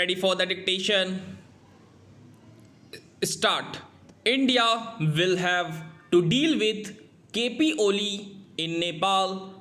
Ready for the dictation? Start. India will have to deal with KP Oli in Nepal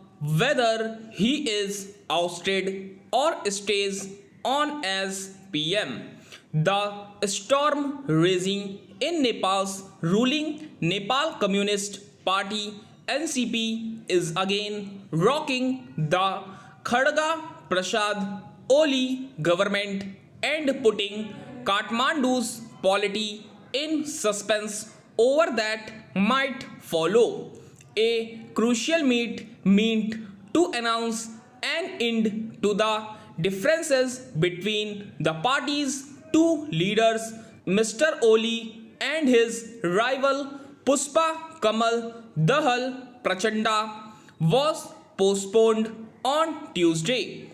whether he is ousted or stays on as PM. The storm raging in Nepal's ruling Nepal Communist Party NCP is again rocking the Khadga Prasad Oli government and putting Kathmandu's polity in suspense over that might follow. A crucial meet to announce an end to the differences between the party's two leaders, Mr. Oli and his rival Puspa Kamal Dahal Prachanda, was postponed on Tuesday.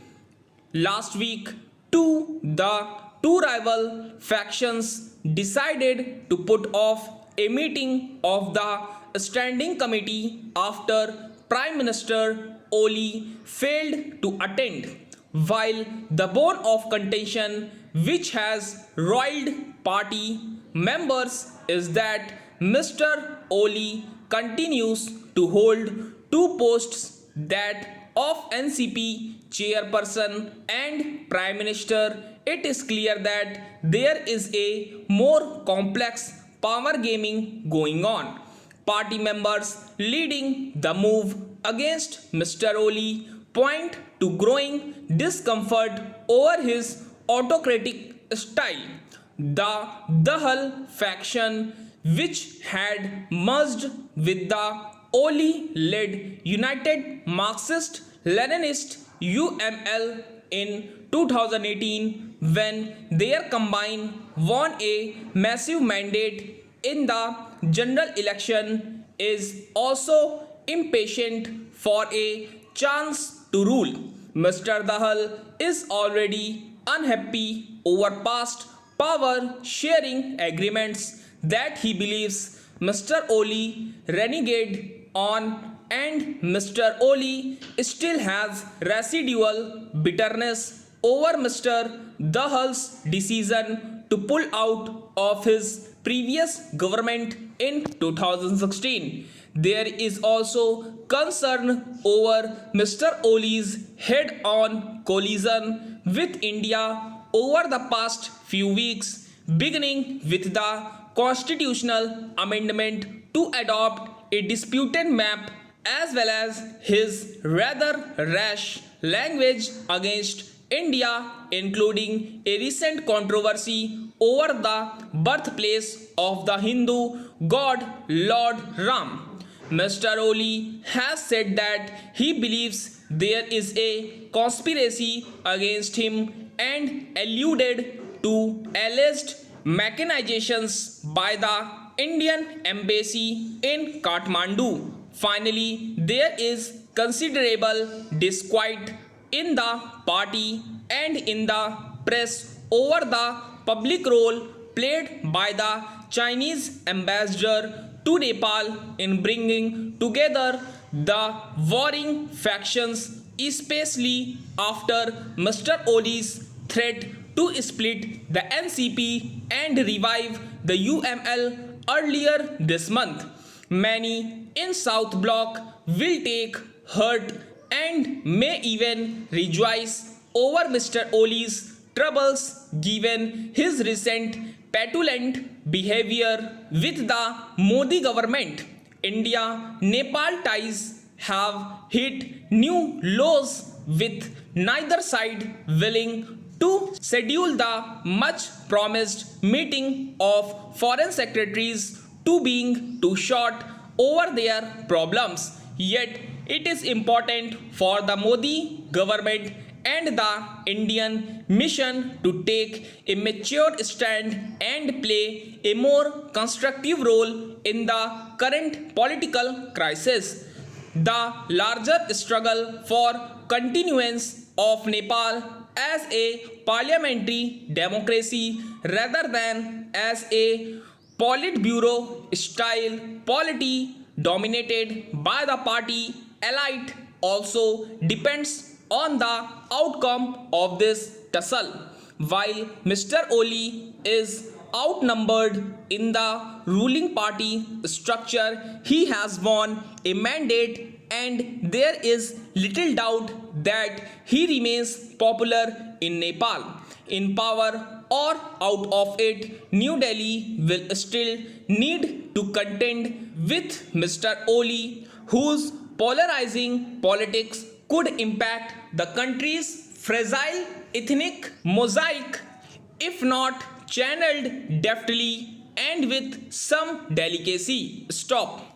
Last week, the two rival factions decided to put off a meeting of the Standing Committee after Prime Minister Oli failed to attend, while the bone of contention which has roiled party members is that Mr. Oli continues to hold two posts, that of NCP chairperson and Prime Minister. It is clear that there is a more complex power gaming going on. Party members leading the move against Mr. Oli point to growing discomfort over his autocratic style. The Dahal faction, which had merged with the Oli-led United Marxist-Leninist UML in 2018, when their combine won a massive mandate in the general election, is also impatient for a chance to rule. Mr. Dahal is already unhappy over past power sharing agreements that he believes Mr. Oli reneged on, and Mr. Oli still has residual bitterness over Mr. Dahal's decision to pull out of his previous government in 2016. There is also concern over Mr. Oli's head-on collision with India over the past few weeks, beginning with the constitutional amendment to adopt a disputed map, as well as his rather rash language against India, including a recent controversy over the birthplace of the Hindu god Lord Ram. Mr. Oli has said that he believes there is a conspiracy against him and alluded to alleged machinations by the Indian embassy in Kathmandu. Finally, there is considerable disquiet in the party and in the press over the public role played by the Chinese ambassador to Nepal in bringing together the warring factions, especially after Mr. Oli's threat to split the NCP and revive the UML earlier this month. Many in South Bloc will take hurt and may even rejoice over Mr. Oli's troubles, given his recent petulant behavior with the Modi government. India-Nepal ties have hit new lows, with neither side willing to schedule the much promised meeting of foreign secretaries to being too short over their problems. Yet it is important for the Modi government and the Indian mission to take a mature stand and play a more constructive role in the current political crisis. The larger struggle for continuance of Nepal as a parliamentary democracy rather than as a Politburo style polity dominated by the party elite also depends on the outcome of this tussle. while Mr. Oli is outnumbered in the ruling party structure, he has won a mandate, and there is little doubt that he remains popular in Nepal. In power or out of it, New Delhi will still need to contend with Mr. Oli, whose polarizing politics could impact the country's fragile ethnic mosaic if not channeled deftly and with some delicacy. Stop.